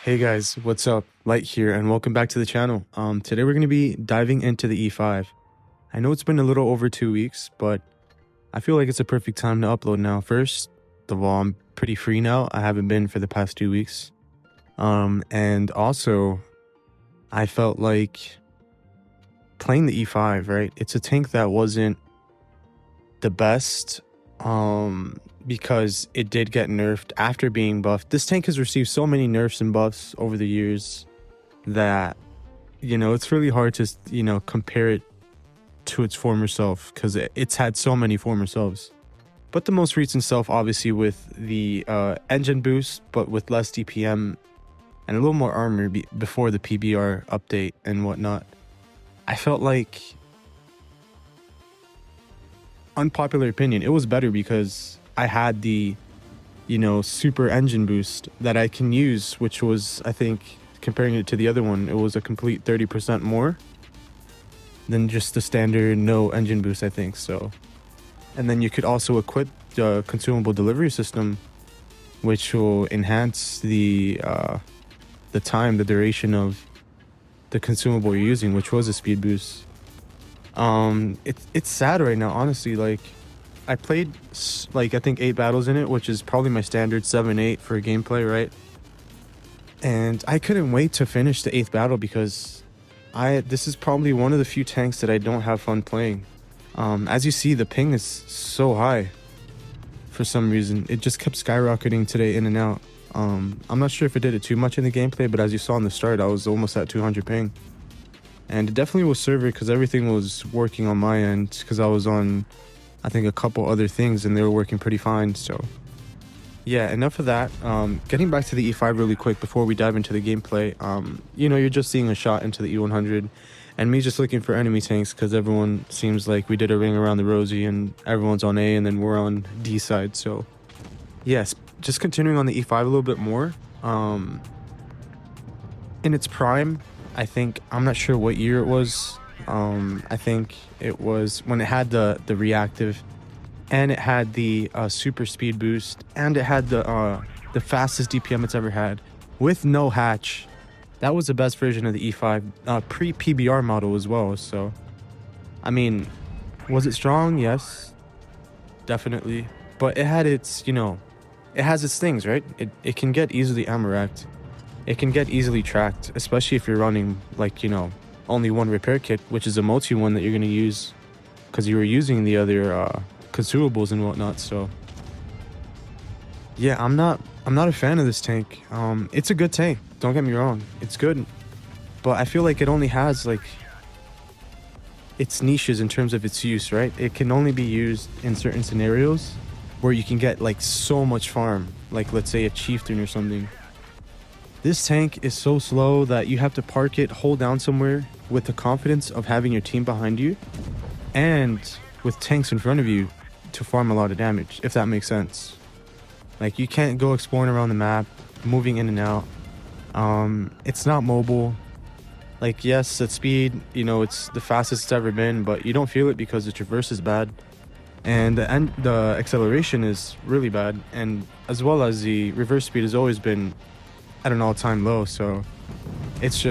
Hey guys, what's up? Light here and welcome back to the channel. Today we're going to be diving into the E5. I know it's been a little over 2 weeks, but I feel like it's a perfect time to upload now. First of all, I'm pretty free now. I haven't been for the past 2 weeks. And also I felt like playing the E5, right? It's a tank that wasn't the best because it did get nerfed after being buffed. This tank has received so many nerfs and buffs over the years that, it's really hard to, compare it to its former self because it's had so many former selves. But the most recent self, obviously, with the engine boost, but with less DPM and a little more armor before the PBR update and whatnot, I felt like, unpopular opinion, it was better because I had the, super engine boost that I can use, which was, I think, comparing it to the other one, it was a complete 30% more than just the standard no engine boost, I think. So, and then you could also equip the consumable delivery system, which will enhance the duration of the consumable you're using, which was a speed boost. It's sad right now, honestly. Like, I played I think 8 battles in it, which is probably my standard 7-8 for gameplay, right? And I couldn't wait to finish the 8th battle because this is probably one of the few tanks that I don't have fun playing. As you see, the ping is so high for some reason. It just kept skyrocketing today in and out. I'm not sure if it did it too much in the gameplay, but as you saw in the start, I was almost at 200 ping. And it definitely was server because everything was working on my end because I was on, I think, a couple other things and they were working pretty fine. So yeah, enough of that. Getting back to the E5 really quick before we dive into the gameplay. You're just seeing a shot into the E100 and me just looking for enemy tanks because everyone seems like we did a ring around the rosy and everyone's on A and then we're on D side. So yes, just continuing on the E5 a little bit more. In its prime, I think, I'm not sure what year it was. I think it was when it had the reactive and it had the super speed boost and it had the fastest DPM it's ever had with no hatch. That was the best version of the E5 pre-PBR model as well. So, I mean, was it strong? Yes, definitely. But it had its, it has its things, right? It can get easily ammo racked. It can get easily tracked, especially if you're running, only one repair kit, which is a multi one that you're going to use because you were using the other consumables and whatnot. So yeah, I'm not a fan of this tank. It's a good tank, don't get me wrong, it's good, but I feel like it only has its niches in terms of its use, right? It can only be used in certain scenarios where you can get so much farm, let's say a chieftain or something. This tank is so slow that you have to park it, hold down somewhere with the confidence of having your team behind you and with tanks in front of you to farm a lot of damage, if that makes sense. You can't go exploring around the map, moving in and out. It's not mobile. Yes, at speed, it's the fastest it's ever been, but you don't feel it because the traverse is bad and the acceleration is really bad, and as well as the reverse speed has always been at an all-time low. So it's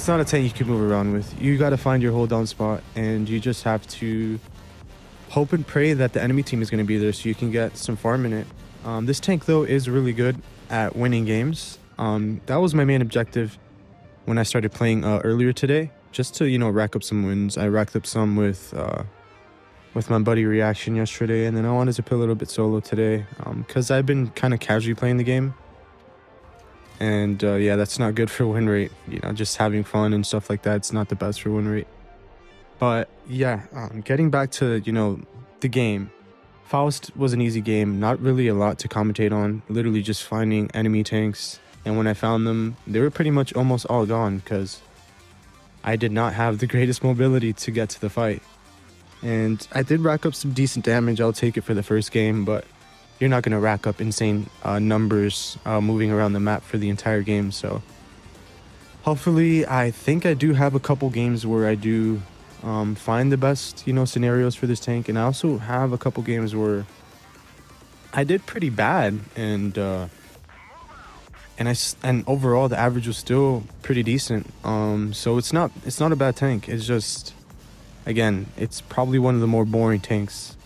not a tank you can move around with. You got to find your hold down spot and you just have to hope and pray that the enemy team is going to be there so you can get some farm in it. This tank though is really good at winning games. That was my main objective when I started playing earlier today, just to rack up some wins. I racked up some with my buddy Reaction yesterday, and then I wanted to play a little bit solo today because I've been kind of casually playing the game. And yeah, that's not good for win rate. Just having fun and stuff like that, it's not the best for win rate. But yeah, getting back to, the game. Faust was an easy game, not really a lot to commentate on. Literally just finding enemy tanks. And when I found them, they were pretty much almost all gone because I did not have the greatest mobility to get to the fight. And I did rack up some decent damage. I'll take it for the first game, but you're not going to rack up insane numbers moving around the map for the entire game. So hopefully, I think I do have a couple games where I do find the best, scenarios for this tank. And I also have a couple games where I did pretty bad and and overall the average was still pretty decent. So it's not a bad tank. It's just, again, it's probably one of the more boring tanks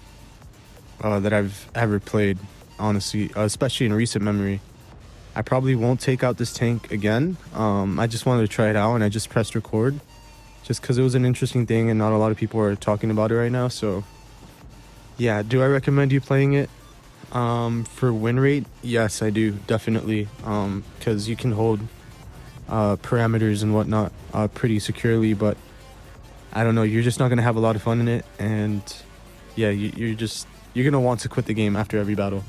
that I've ever played, honestly, especially in recent memory. I probably won't take out this tank again. I just wanted to try it out, and I just pressed record just because it was an interesting thing and not a lot of people are talking about it right now. So yeah, do I recommend you playing it? For win rate, yes, I do, definitely, because you can hold parameters and whatnot pretty securely, but I don't know, you're just not gonna have a lot of fun in it, and yeah, you're gonna want to quit the game after every battle.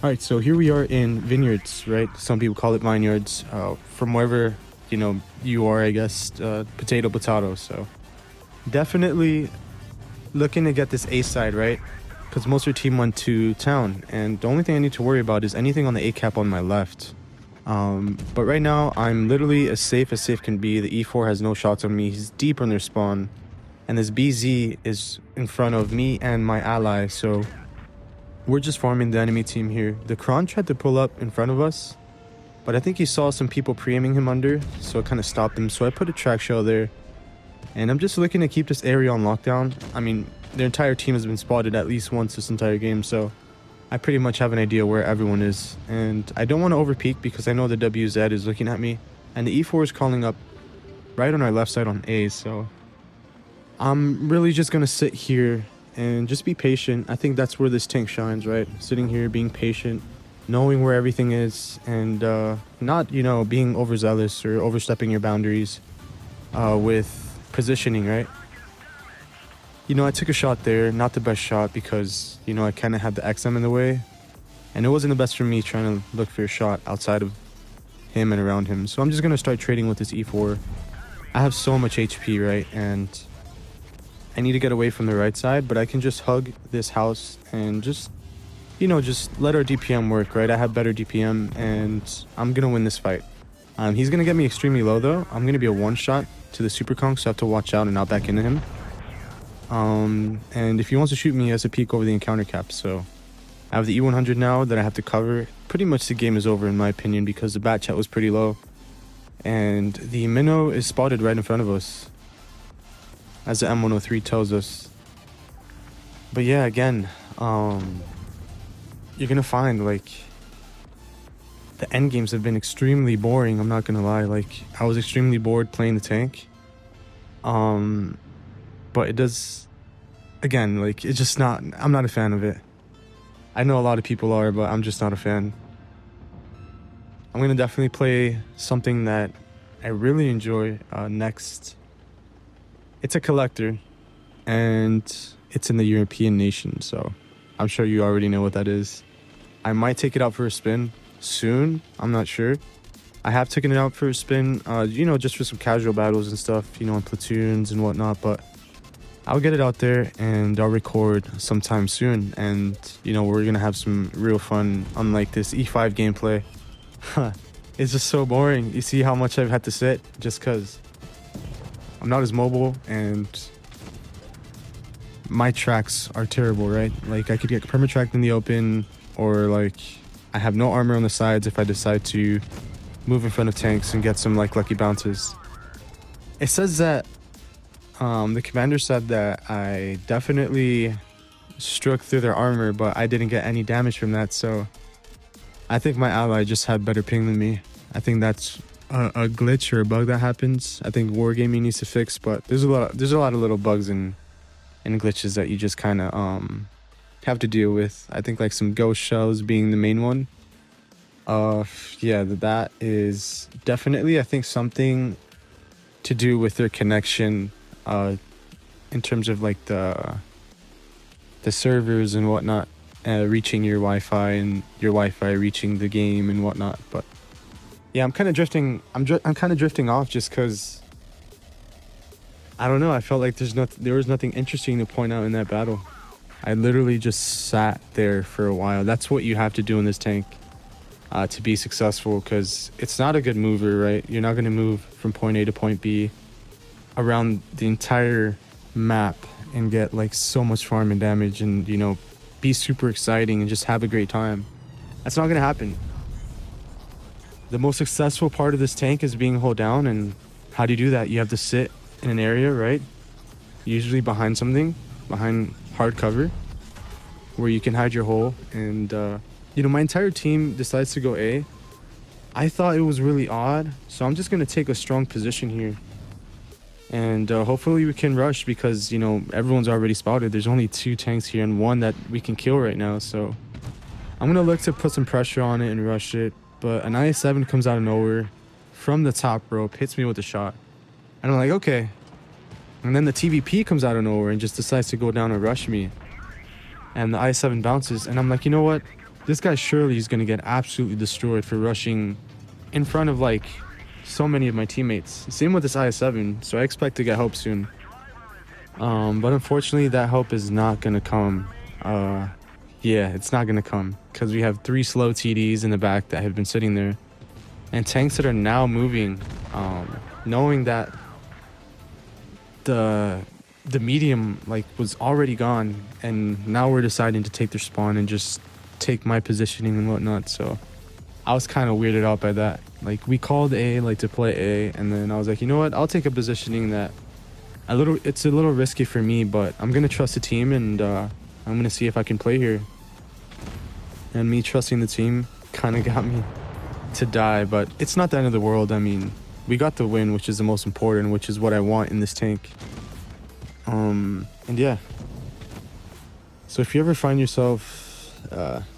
All right, so here we are in vineyards, right? Some people call it vineyards. From wherever you are, I guess, potato. So definitely looking to get this A side, right? Because most of your team went to town, and the only thing I need to worry about is anything on the A cap on my left. But right now, I'm literally as safe can be. The E4 has no shots on me. He's deep on their spawn, and this BZ is in front of me and my ally, so we're just farming the enemy team here. The Kron tried to pull up in front of us, but I think he saw some people pre-aiming him under, so it kind of stopped him. So I put a track shell there, and I'm just looking to keep this area on lockdown. I mean, their entire team has been spotted at least once this entire game, so I pretty much have an idea where everyone is. And I don't want to overpeak because I know the WZ is looking at me, and the E4 is calling up right on our left side on A, so I'm really just going to sit here and just be patient. I think that's where this tank shines, right? Sitting here, being patient, knowing where everything is, and not, being overzealous or overstepping your boundaries with positioning, right? I took a shot there, not the best shot because, I kind of had the XM in the way, and it wasn't the best for me trying to look for a shot outside of him and around him. So I'm just going to start trading with this E4. I have so much HP, right? And I need to get away from the right side, but I can just hug this house and just let our DPM work, right? I have better DPM, and I'm going to win this fight. He's going to get me extremely low, though. I'm going to be a one-shot to the Super Conk, so I have to watch out and not back into him. And if he wants to shoot me, he has to peek over the encounter cap, so I have the E100 now that I have to cover. Pretty much the game is over, in my opinion, because the bat chat was pretty low, and the minnow is spotted right in front of us, as the M103 tells us. But yeah, again, you're gonna find, like, the end games have been extremely boring, I'm not gonna lie. Like, I was extremely bored playing the tank. But it does, again, like, it's just not, I'm not a fan of it. I know a lot of people are, but I'm just not a fan. I'm gonna definitely play something that I really enjoy next. It's a collector, and it's in the European nation, so I'm sure you already know what that is. I might take it out for a spin soon, I'm not sure. I have taken it out for a spin, just for some casual battles and stuff, in platoons and whatnot, but I'll get it out there and I'll record sometime soon, and we're gonna have some real fun, unlike this E5 gameplay. It's just so boring. You see how much I've had to sit just because I'm not as mobile, and my tracks are terrible, right? Like, I could get perma-tracked in the open, or like I have no armor on the sides if I decide to move in front of tanks and get some like lucky bounces. It says that the commander said that I definitely struck through their armor, but I didn't get any damage from that, so I think my ally just had better ping than me. I think that's a glitch or a bug that happens. I think wargaming needs to fix, but there's a lot of little bugs and glitches that you just kind of have to deal with. I think like some ghost shells being the main one. Yeah, that is definitely, I think, something to do with their connection in terms of like the servers and whatnot, reaching your Wi-Fi and your Wi-Fi reaching the game and whatnot. But yeah, I'm kind of drifting. I'm kind of drifting off just because I don't know. I felt like there was nothing interesting to point out in that battle. I literally just sat there for a while. That's what you have to do in this tank to be successful, because it's not a good mover, right? You're not going to move from point A to point B around the entire map and get like so much farm and damage and be super exciting and just have a great time. That's not going to happen. The most successful part of this tank is being hold down, and how do you do that? You have to sit in an area, right? Usually behind something, behind hard cover, where you can hide your hole. And you know, my entire team decides to go A. I thought it was really odd, so I'm just gonna take a strong position here, and hopefully we can rush, because you know, everyone's already spotted. There's only 2 tanks here and 1 that we can kill right now, so I'm gonna look to put some pressure on it and rush it. But an IS-7 comes out of nowhere from the top rope, hits me with a shot, and I'm like, okay. And then the TVP comes out of nowhere and just decides to go down and rush me, and the IS-7 bounces, and I'm like, you know what, this guy surely is gonna get absolutely destroyed for rushing in front of like so many of my teammates. Same with this IS-7, so I expect to get help soon. But unfortunately that help is not gonna come. Yeah, it's not gonna come, because we have 3 slow TDs in the back that have been sitting there, and tanks that are now moving, knowing that the medium like was already gone, and now we're deciding to take their spawn and just take my positioning and whatnot. So I was kind of weirded out by that. Like, we called A like to play A, and then I was like, you know what, I'll take a positioning that it's a little risky for me, but I'm gonna trust the team, and I'm gonna see if I can play here. And me trusting the team kind of got me to die, but it's not the end of the world. I mean, we got the win, which is the most important, which is what I want in this tank. And yeah, so if you ever find yourself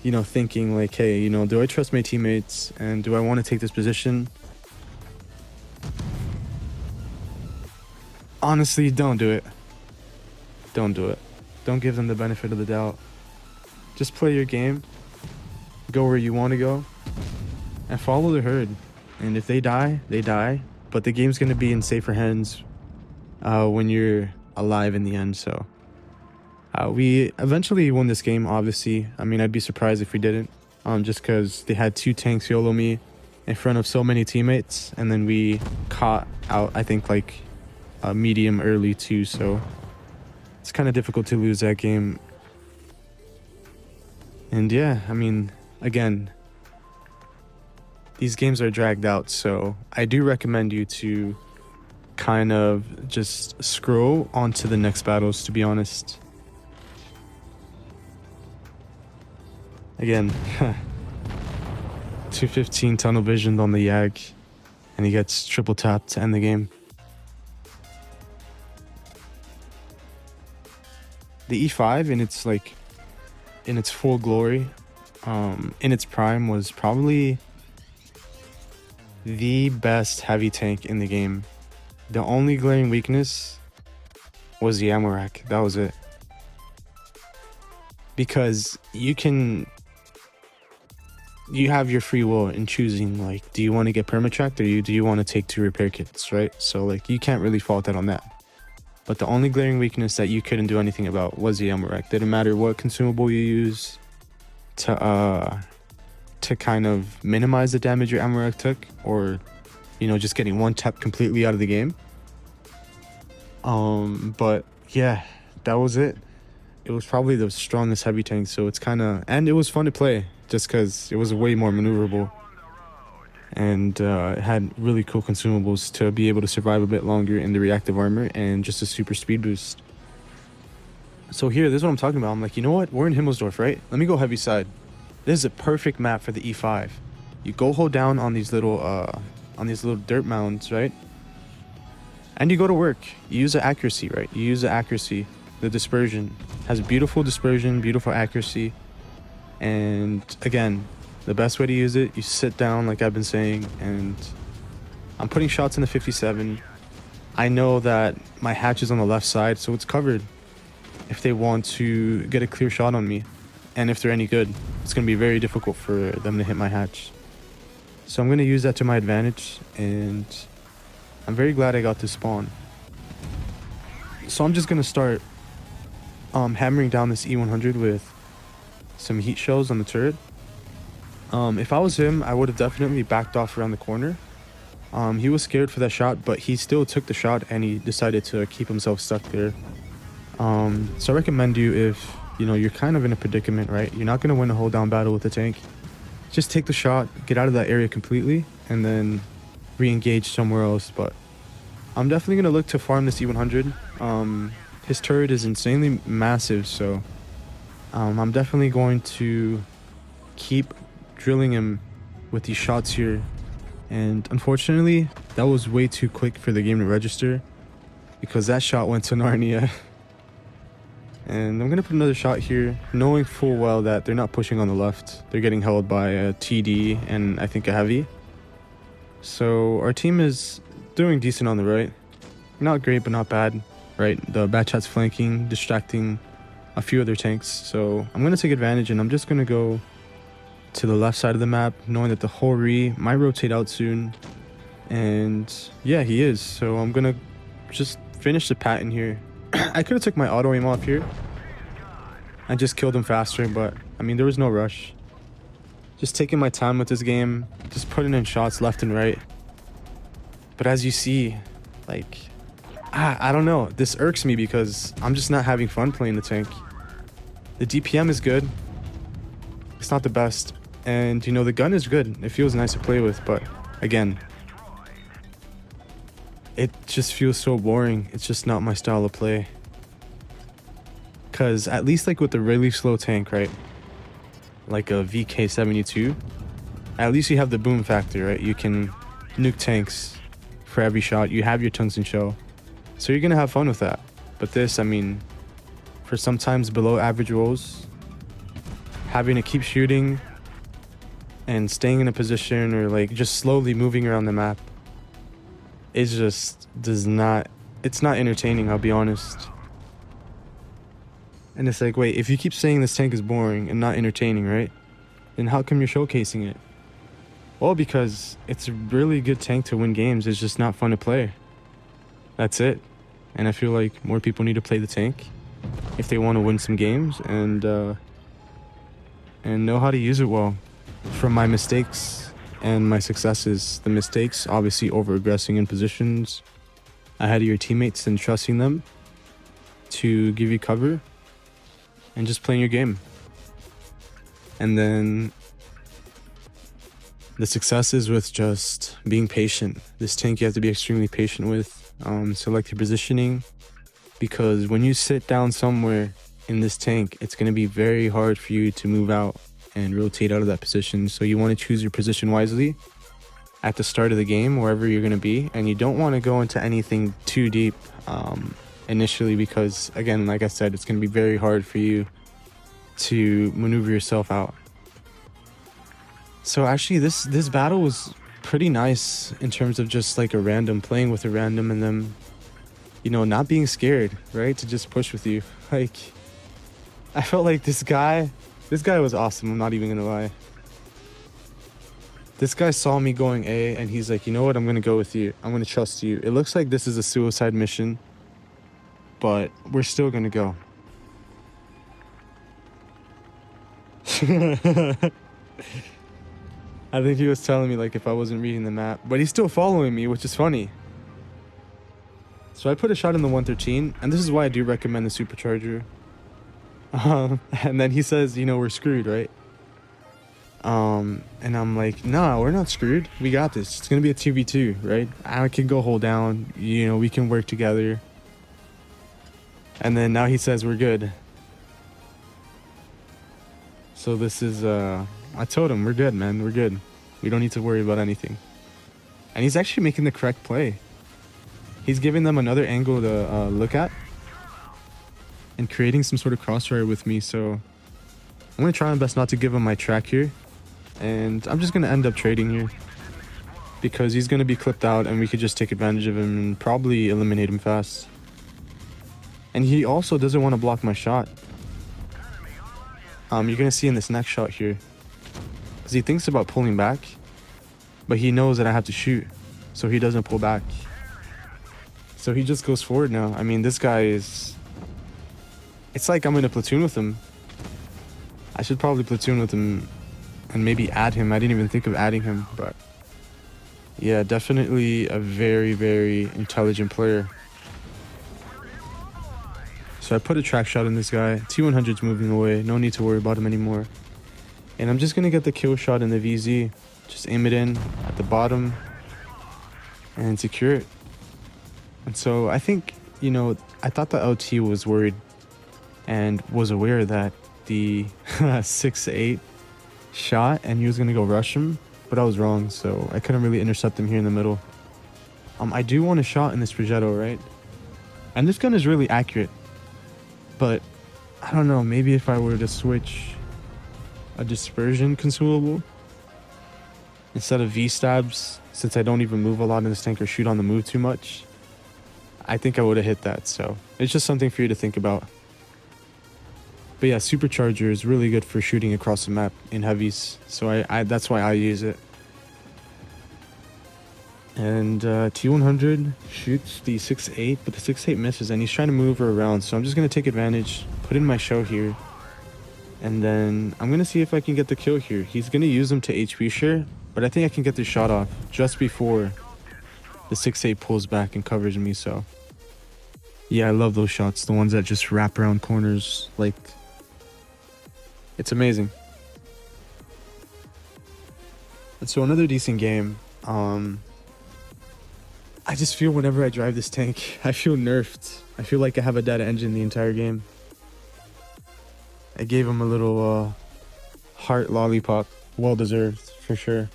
you know, thinking like, hey, you know, do I trust my teammates, and do I want to take this position? Honestly, don't do it. Don't do it. Don't give them the benefit of the doubt. Just play your game, go where you want to go, and follow the herd. And if they die, they die, but the game's going to be in safer hands when you're alive in the end. So we eventually won this game, obviously. I mean, I'd be surprised if we didn't, just because they had 2 tanks YOLO me in front of so many teammates, and then we caught out, I think, like a medium early too, so it's kind of difficult to lose that game. And yeah, I mean, again, these games are dragged out, so I do recommend you to kind of just scroll onto the next battles, to be honest. Again, 215 tunnel visioned on the Yag, and he gets triple tapped to end the game. The E5 in its full glory, in its prime, was probably the best heavy tank in the game. The only glaring weakness was the ammo rack. That was it. Because you have your free will in choosing, like, do you want to get permatracked, or do you want to take 2 repair kits, right? So like, you can't really fault that on that. But the only glaring weakness that you couldn't do anything about was the ammo rack. Didn't matter what consumable you use to kind of minimize the damage your ammo rack took, or, you know, just getting 1 tap completely out of the game. But yeah, that was it. It was probably the strongest heavy tank, so it's kind of, and it was fun to play just because it was way more maneuverable, and it had really cool consumables to be able to survive a bit longer in the reactive armor, and just a super speed boost. So here, this is what I'm talking about. I'm like, you know what, we're in Himmelsdorf, right? Let me go heavy side. This is a perfect map for the E5. You go hold down on these little dirt mounds, right? And you go to work. You use the accuracy, right? You use the accuracy. The dispersion has beautiful dispersion, beautiful accuracy. And again, the best way to use it, you sit down like I've been saying, and I'm putting shots in the 57. I know that my hatch is on the left side, so it's covered if they want to get a clear shot on me. And if they're any good, it's going to be very difficult for them to hit my hatch. So I'm going to use that to my advantage, and I'm very glad I got this spawn. So I'm just going to start hammering down this E100 with some heat shells on the turret. If I was him, I would have definitely backed off around the corner. He was scared for that shot, but he still took the shot, and he decided to keep himself stuck there. So I recommend you, if you know you're kind of in a predicament, right? You're not going to win a hold down battle with a tank. just take the shot, get out of that area completely, and then re-engage somewhere else. But I'm definitely going to look to farm this E100. His turret is insanely massive, so I'm definitely going to keep drilling him with these shots here. And unfortunately, that was way too quick for the game to register, because that shot went to Narnia. And I'm going to put another shot here, knowing full well that they're not pushing on the left. They're getting held by a TD and I think a heavy. So our team is doing decent on the right. Not great, but not bad, right? The bad chat's flanking, distracting a few other tanks. So I'm going to take advantage, and I'm just going to go to the left side of the map, knowing that the whole re might rotate out soon. And yeah, he is. So I'm going to just finish the pattern here. I could have took my auto aim off here and just killed him faster, but I mean, there was no rush. Just taking my time with this game, just putting in shots left and right. But as you see, like, I don't know, this irks me because I'm just not having fun playing the tank. The DPM is good, it's not the best, and you know, the gun is good, it feels nice to play with, but again, it just feels so boring. It's just not my style of play. Because at least like with the really slow tank, right? Like a VK72, at least you have the boom factor, right? You can nuke tanks for every shot. You have your tungsten shell. So you're going to have fun with that. But this, I mean, for sometimes below average rolls, having to keep shooting and staying in a position or like just slowly moving around the map, it just does not, it's not entertaining, I'll be honest. And it's like, wait, if you keep saying this tank is boring and not entertaining, right? Then how come you're showcasing it? Well, because it's a really good tank to win games, it's just not fun to play. That's it. And I feel like more people need to play the tank if they want to win some games and know how to use it well. From my mistakes and my successes, the mistakes, obviously over-aggressing in positions ahead of your teammates and trusting them to give you cover and just playing your game. And then the successes with just being patient. This tank you have to be extremely patient with. Select your positioning, because when you sit down somewhere in this tank, it's going to be very hard for you to move out and rotate out of that position. So you want to choose your position wisely at the start of the game, wherever you're going to be, and you don't want to go into anything too deep initially, because again, like I said, it's going to be very hard for you to maneuver yourself out. So actually this battle was pretty nice in terms of just like a random, playing with a random, and then, you know, not being scared, right, to just push with you. Like, I felt like this guy was awesome, I'm not even gonna lie. This guy saw me going A and he's like, you know what, I'm gonna go with you. I'm gonna trust you. It looks like this is a suicide mission, but we're still gonna go. I think he was telling me like if I wasn't reading the map, but he's still following me, which is funny. So I put a shot in the 113, and this is why I do recommend the supercharger. And then he says, you know, we're screwed, right? And I'm like, no, we're not screwed. We got this. It's gonna be a 2v2, right? I can go hold down, you know, we can work together. And then now he says we're good. So this is, I told him, we're good, man, we're good. We don't need to worry about anything. And he's actually making the correct play. He's giving them another angle to look at and creating some sort of crossfire with me. So I'm going to try my best not to give him my track here. And I'm just going to end up trading here, because he's going to be clipped out and we could just take advantage of him and probably eliminate him fast. And he also doesn't want to block my shot. You're going to see in this next shot here, because he thinks about pulling back, but he knows that I have to shoot, so he doesn't pull back. So he just goes forward now. I mean, this guy is... It's like I'm in a platoon with him. I should probably platoon with him and maybe add him. I didn't even think of adding him, but... Yeah, definitely a very, very intelligent player. So I put a track shot in this guy. T100's moving away. No need to worry about him anymore. And I'm just going to get the kill shot in the VZ. Just aim it in at the bottom and secure it. And so I think, you know, I thought the LT was worried and was aware that the 6-8 shot and he was going to go rush him, but I was wrong, so I couldn't really intercept him here in the middle. I do want a shot in this Progetto, right? And this gun is really accurate, but I don't know, maybe if I were to switch a dispersion consumable instead of V-stabs, since I don't even move a lot in this tank or shoot on the move too much, I think I would have hit that. So it's just something for you to think about. But yeah, Supercharger is really good for shooting across the map in heavies, so I that's why I use it. And T100 shoots the 6-8, but the 6-8 misses, and he's trying to move her around, so I'm just going to take advantage, put in my show here, and then I'm going to see if I can get the kill here. He's going to use them to HP share, but I think I can get the shot off just before the 6-8 pulls back and covers me. So yeah, I love those shots, the ones that just wrap around corners. Like, it's amazing. And so another decent game. I just feel whenever I drive this tank, I feel nerfed. I feel like I have a dead engine the entire game. I gave him a little heart lollipop. Well deserved, for sure.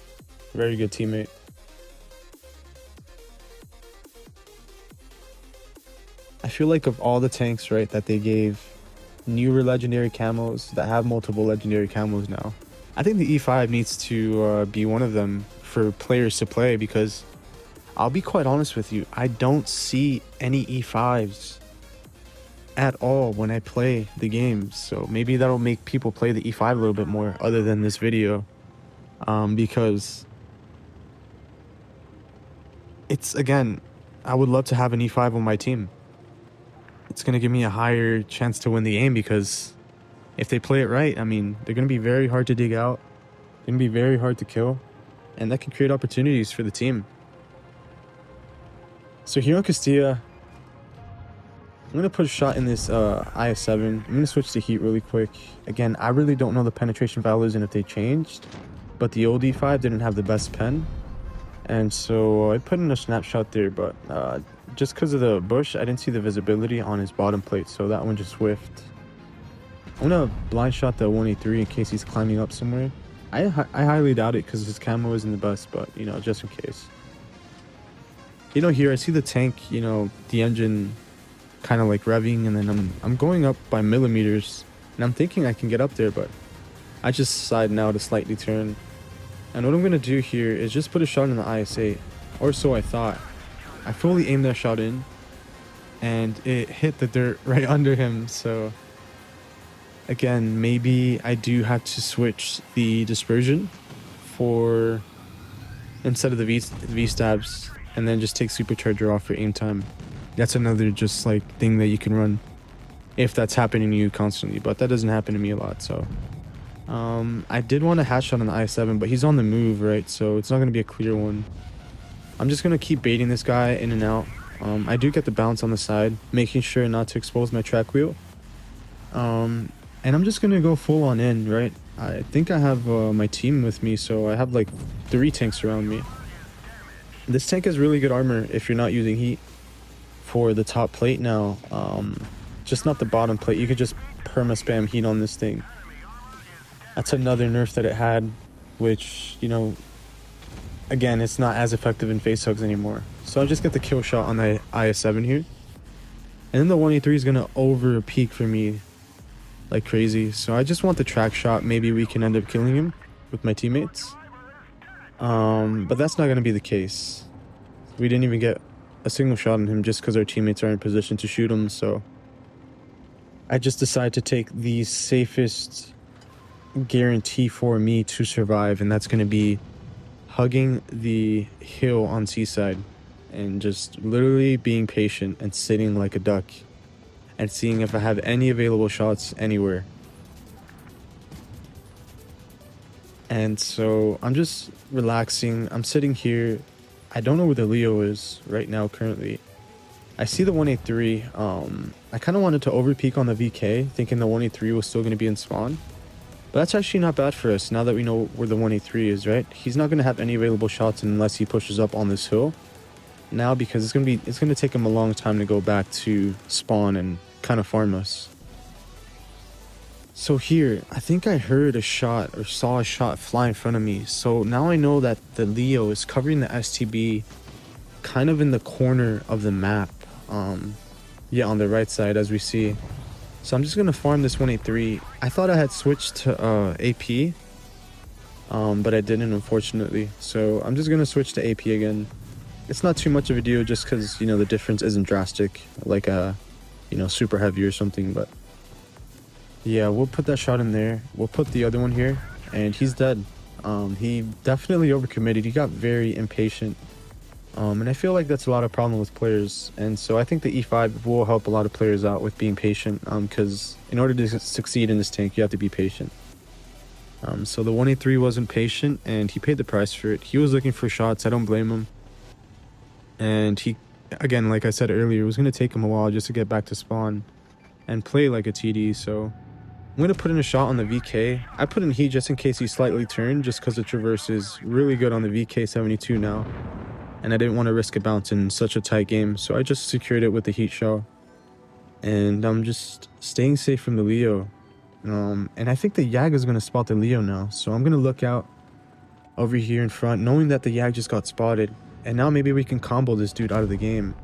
Very good teammate. I feel like of all the tanks, right, that they gave newer legendary camos that have multiple legendary camos now, I think the E5 needs to be one of them for players to play, because I'll be quite honest with you, I don't see any E5s at all when I play the games. So maybe that'll make people play the E5 a little bit more other than this video, because it's, again, I would love to have an E5 on my team. It's going to give me a higher chance to win the game, because if they play it right, I mean, they're going to be very hard to dig out, going to be very hard to kill, and that can create opportunities for the team. So here on Castilla, I'm going to put a shot in this IS-7. I'm going to switch to heat really quick. Again, I really don't know the penetration values and if they changed, but the old E5 didn't have the best pen. And so I put in a snapshot there, but just because of the bush, I didn't see the visibility on his bottom plate, so that one just whiffed. I'm going to blind shot the 183 in case he's climbing up somewhere. I highly doubt it because his camo isn't the best, but, you know, just in case. You know, here I see the tank, you know, the engine kind of like revving, and then I'm going up by millimeters, and I'm thinking I can get up there, but I just decide now to slightly turn. And what I'm going to do here is just put a shot in the IS-8, or so I thought. I fully aimed that shot in, and it hit the dirt right under him. So again, maybe I do have to switch the dispersion for instead of the V stabs, and then just take Supercharger off for aim time. That's another just like thing that you can run if that's happening to you constantly, but that doesn't happen to me a lot. So I did want a hat shot on the i7, but he's on the move, right? So it's not going to be a clear one. I'm just going to keep baiting this guy in and out. I do get the bounce on the side, making sure not to expose my track wheel. And I'm just going to go full on in, right? I think I have my team with me, so I have like 3 tanks around me. This tank has really good armor if you're not using heat for the top plate now. Just not the bottom plate. You could just perma spam heat on this thing. That's another nerf that it had, which, you know, again, it's not as effective in face hugs anymore. So I'll just get the kill shot on the IS-7 here. And then the 183 is going to over peak for me like crazy. So I just want the track shot. Maybe we can end up killing him with my teammates. But that's not going to be the case. We didn't even get a single shot on him just because our teammates are in position to shoot him. So I just decided to take the safest guarantee for me to survive, and that's going to be hugging the hill on Seaside and just literally being patient and sitting like a duck and seeing if I have any available shots anywhere. And so I'm just relaxing. I'm sitting here. I don't know where the Leo is right now currently. I see the 183. I kind of wanted to overpeak on the VK, thinking the 183 was still going to be in spawn. But that's actually not bad for us now that we know where the 183 is, right? He's not going to have any available shots unless he pushes up on this hill now, because it's going to take him a long time to go back to spawn and kind of farm us. So here, I think I heard a shot or saw a shot fly in front of me. So now I know that the Leo is covering the STB kind of in the corner of the map. Yeah, on the right side, as we see. So I'm just going to farm this 183. I thought I had switched to AP, but I didn't, unfortunately. So I'm just going to switch to AP again. It's not too much of a deal just because, you know, the difference isn't drastic, like you know, super heavy or something. But yeah, we'll put that shot in there. We'll put the other one here, and he's dead. He definitely overcommitted. He got very impatient. And I feel like that's a lot of problem with players. And so I think the E5 will help a lot of players out with being patient, because in order to succeed in this tank, you have to be patient. So the 183 wasn't patient, and he paid the price for it. He was looking for shots. I don't blame him. And he, again, like I said earlier, it was going to take him a while just to get back to spawn and play like a TD. So I'm going to put in a shot on the VK. I put in heat just in case he slightly turned, just because the traverse is really good on the VK72 now. And I didn't want to risk a bounce in such a tight game, so I just secured it with the heat shell. And I'm just staying safe from the Leo. And I think the Yag is going to spot the Leo now, so I'm going to look out over here in front, knowing that the Yag just got spotted. And now maybe we can combo this dude out of the game.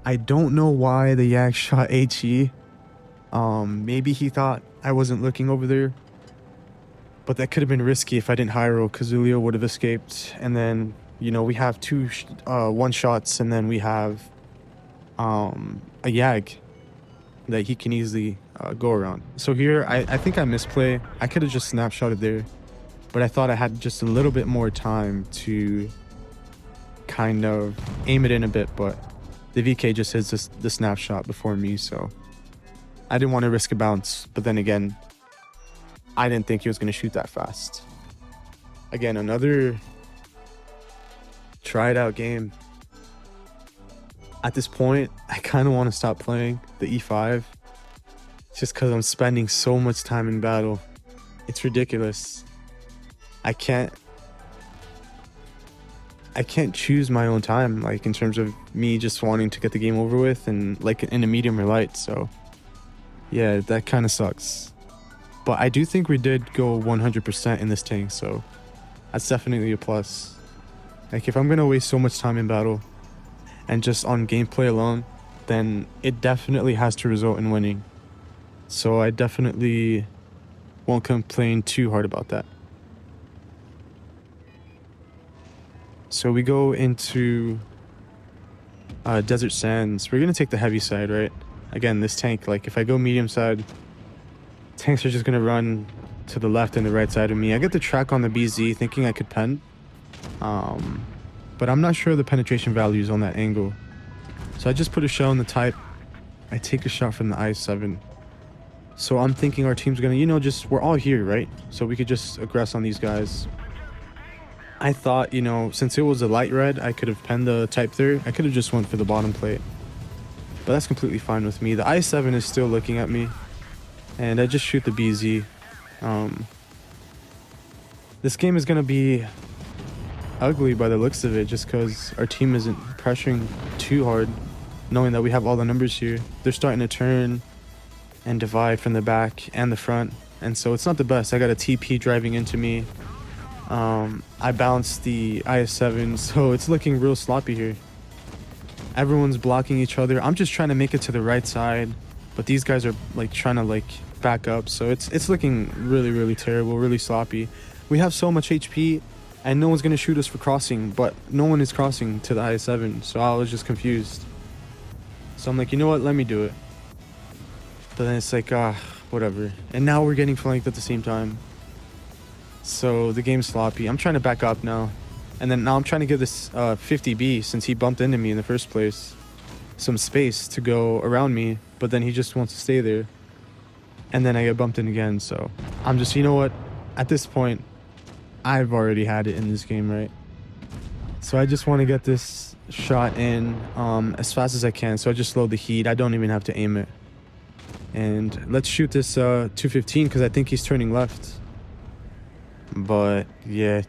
I don't know why the Yag shot HE. Maybe he thought I wasn't looking over there. But that could have been risky if I didn't high roll, because the Leo would have escaped. And then, you know, we have one shots, and then we have a Yag that he can easily go around. So here, I think I misplay. I could have just snapshotted there, but I thought I had just a little bit more time to kind of aim it in a bit, but the VK just hits the snapshot before me, so I didn't want to risk a bounce. But then again, I didn't think he was going to shoot that fast. Again, another tried out game. At this point, I kind of want to stop playing the E5 just because I'm spending so much time in battle. It's ridiculous. I can't choose my own time, like in terms of me just wanting to get the game over with and like in a medium or light. So yeah, that kind of sucks. But I do think we did go 100% in this tank, so that's definitely a plus. Like, if I'm going to waste so much time in battle and just on gameplay alone, then it definitely has to result in winning. So I definitely won't complain too hard about that. So we go into Desert Sands. We're going to take the heavy side, right? Again, this tank, like if I go medium side, tanks are just going to run to the left and the right side of me. I get the track on the BZ thinking I could pen. But I'm not sure the penetration values on that angle. So I just put a shell in the type. I take a shot from the I7. So I'm thinking our team's gonna, you know, we're all here, right? So we could just aggress on these guys. I thought, you know, since it was a light red, I could have penned the type there. I could have just went for the bottom plate. But that's completely fine with me. The I7 is still looking at me. And I just shoot the BZ. This game is gonna be ugly by the looks of it, just because our team isn't pressuring too hard, knowing that we have all the numbers here. They're starting to turn and divide from the back and the front, and so it's not the best. I got a TP driving into me. I bounced the IS-7, so it's looking real sloppy here. Everyone's blocking each other. I'm just trying to make it to the right side, but these guys are like trying to like back up, so it's looking really terrible, really sloppy. We have so much HP and no one's gonna shoot us for crossing, but no one is crossing to the IS-7, so I was just confused. So I'm like, you know what, let me do it. But then it's like, whatever. And now we're getting flanked at the same time. So the game's sloppy. I'm trying to back up now. And then now I'm trying to give this 50B, since he bumped into me in the first place, some space to go around me, but then he just wants to stay there. And then I get bumped in again, so I'm just, you know what, at this point, I've already had it in this game, right? So I just want to get this shot in as fast as I can, so I just load the heat. I don't even have to aim it. And let's shoot this 215, because I think he's turning left. But yeah,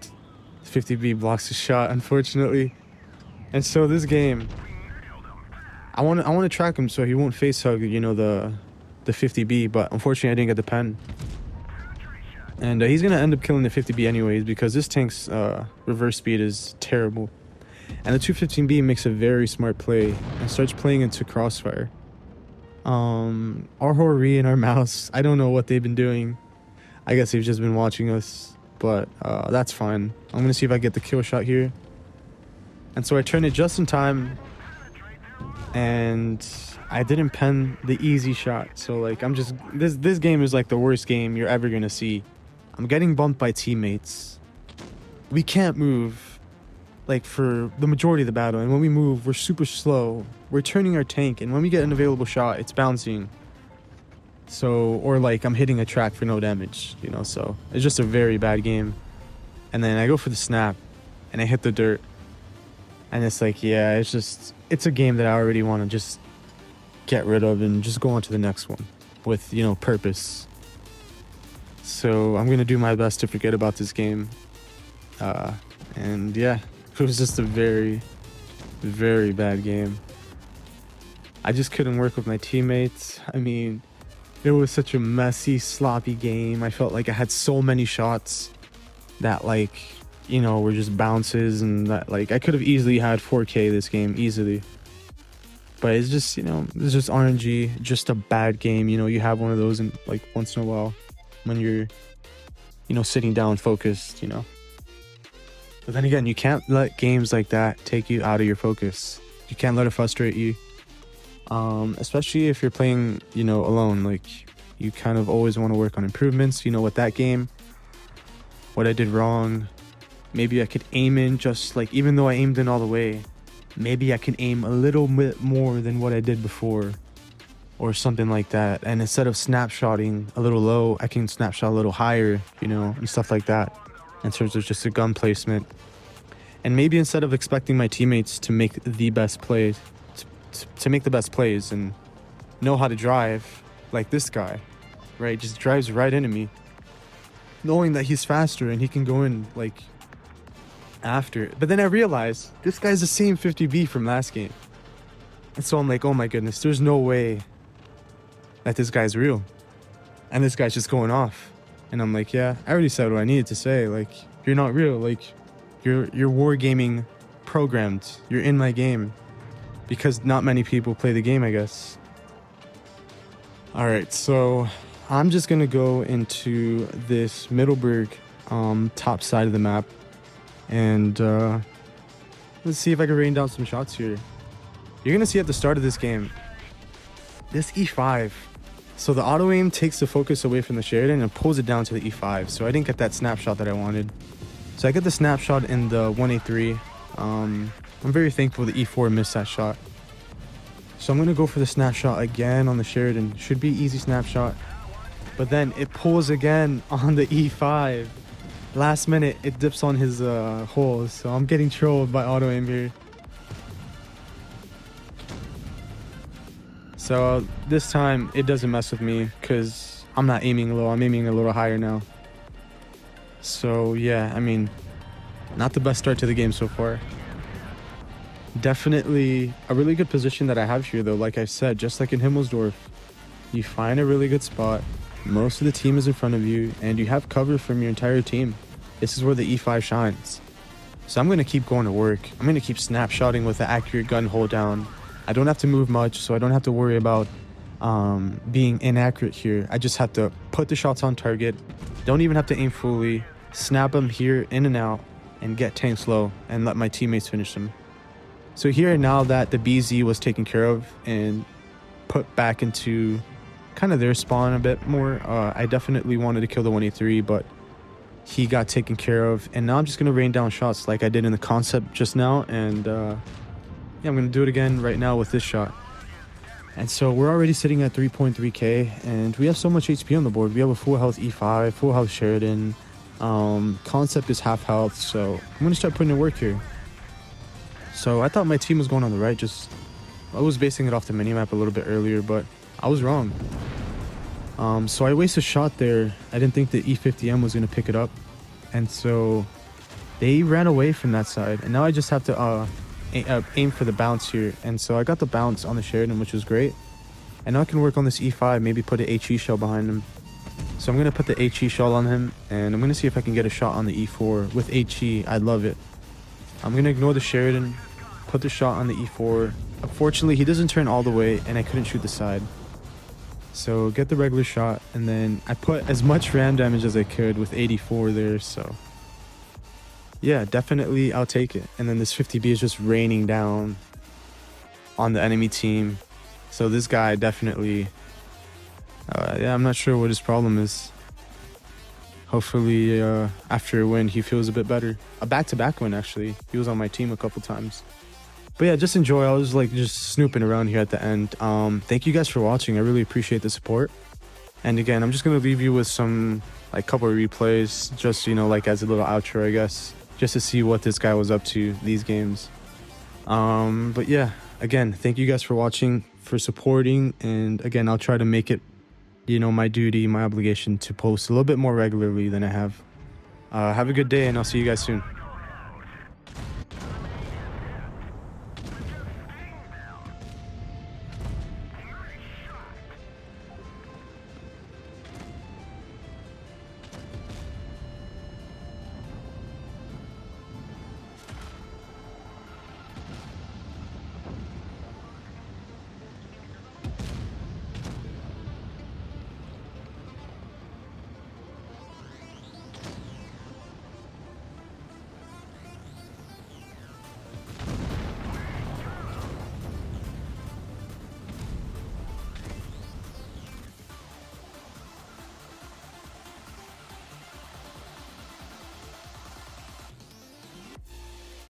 50B blocks the shot, unfortunately. And so this game, I want to track him so he won't face hug, you know, the 50B. But unfortunately, I didn't get the pen. And he's gonna end up killing the 50B anyways because this tank's reverse speed is terrible. And the 215B makes a very smart play and starts playing into crossfire. Our Hori and our mouse, I don't know what they've been doing. I guess they've just been watching us, but that's fine. I'm gonna see if I get the kill shot here. And so I turn it just in time, and I didn't pen the easy shot. So like this game is like the worst game you're ever gonna see. I'm getting bumped by teammates. We can't move like for the majority of the battle, and when we move, we're super slow. We're turning our tank, and when we get an available shot, it's bouncing. So, or like I'm hitting a track for no damage, you know, so it's just a very bad game. And then I go for the snap, and I hit the dirt. And it's like, yeah, it's a game that I already want to just get rid of and just go on to the next one with, you know, purpose. So I'm going to do my best to forget about this game. And yeah, it was just a very, very bad game. I just couldn't work with my teammates. I mean, it was such a messy, sloppy game. I felt like I had so many shots that, like, you know, were just bounces, and that, like, I could have easily had 4K this game, easily. But it's just, you know, it's just RNG, just a bad game. You know, you have one of those in, like, once in a while when you're, you know, sitting down focused, you know. But then again, you can't let games like that take you out of your focus. You can't let it frustrate you. Especially if you're playing, you know, alone. Like, you kind of always want to work on improvements, you know, with that game. What I did wrong. Maybe I could aim in just, like, even though I aimed in all the way, maybe I can aim a little bit more than what I did before. Or something like that. And instead of snapshotting a little low, I can snapshot a little higher, you know, and stuff like that. In terms of just a gun placement. And maybe instead of expecting my teammates to make the best plays, to make the best plays and know how to drive, like this guy, right? Just drives right into me, knowing that he's faster and he can go in, like, after. But then I realized this guy's the same 50B from last game. And so I'm like, oh my goodness, there's no way that this guy's real. And this guy's just going off. And I'm like, yeah, I already said what I needed to say. Like, you're not real. Like, you're wargaming programmed. You're in my game. Because not many people play the game, I guess. Alright, so I'm just going to go into this Middleburg top side of the map. And let's see if I can rain down some shots here. You're going to see at the start of this game, this E5. So the auto aim takes the focus away from the Sheridan and pulls it down to the E5. So I didn't get that snapshot that I wanted. So I get the snapshot in the 1A3. I'm very thankful the E4 missed that shot. So I'm going to go for the snapshot again on the Sheridan. Should be easy snapshot. But then it pulls again on the E5. Last minute, it dips on his hole. So I'm getting trolled by auto aim here. So this time, it doesn't mess with me because I'm not aiming low. I'm aiming a little higher now. So yeah, I mean, not the best start to the game so far. Definitely a really good position that I have here, though. Like I said, just like in Himmelsdorf, you find a really good spot. Most of the team is in front of you, and you have cover from your entire team. This is where the E5 shines. So I'm going to keep going to work. I'm going to keep snapshotting with the accurate gun hold down. I don't have to move much, so I don't have to worry about being inaccurate here. I just have to put the shots on target. Don't even have to aim fully. Snap them here, in and out, and get tanks low, and let my teammates finish them. So here, now that the BZ was taken care of and put back into kind of their spawn a bit more, I definitely wanted to kill the 1A3, but he got taken care of. And now I'm just going to rain down shots like I did in the concept just now, and yeah, I'm going to do it again right now with this shot. And so we're already sitting at 3.3k, and we have so much HP on the board. We have a full health E5, full health Sheridan. Concept is half health, so I'm going to start putting in work here. So I thought my team was going on the right. I was basing it off the minimap a little bit earlier, but I was wrong. So I wasted a shot there. I didn't think the E50M was going to pick it up. And so they ran away from that side, and now I just have to aim for the bounce here. And so I got the bounce on the Sheridan, which was great. And now I can work on this E5, maybe put an HE shell behind him. So I'm going to put the HE shell on him, and I'm going to see if I can get a shot on the E4 with HE. I love it. I'm going to ignore the Sheridan, put the shot on the E4. Unfortunately, he doesn't turn all the way, and I couldn't shoot the side. So get the regular shot, and then I put as much ram damage as I could with 84 there, so yeah, definitely I'll take it. And then this 50B is just raining down on the enemy team. So this guy definitely, yeah, I'm not sure what his problem is. Hopefully after a win, he feels a bit better. A back-to-back win, actually. He was on my team a couple times. But yeah, just enjoy. I was like just snooping around here at the end. Thank you guys for watching. I really appreciate the support. And again, I'm just going to leave you with some like couple of replays, just, you know, like as a little outro, I guess, just to see what this guy was up to these games. But yeah, again, thank you guys for watching, for supporting. And again, I'll try to make it, you know, my duty, my obligation to post a little bit more regularly than I have. Have a good day, and I'll see you guys soon.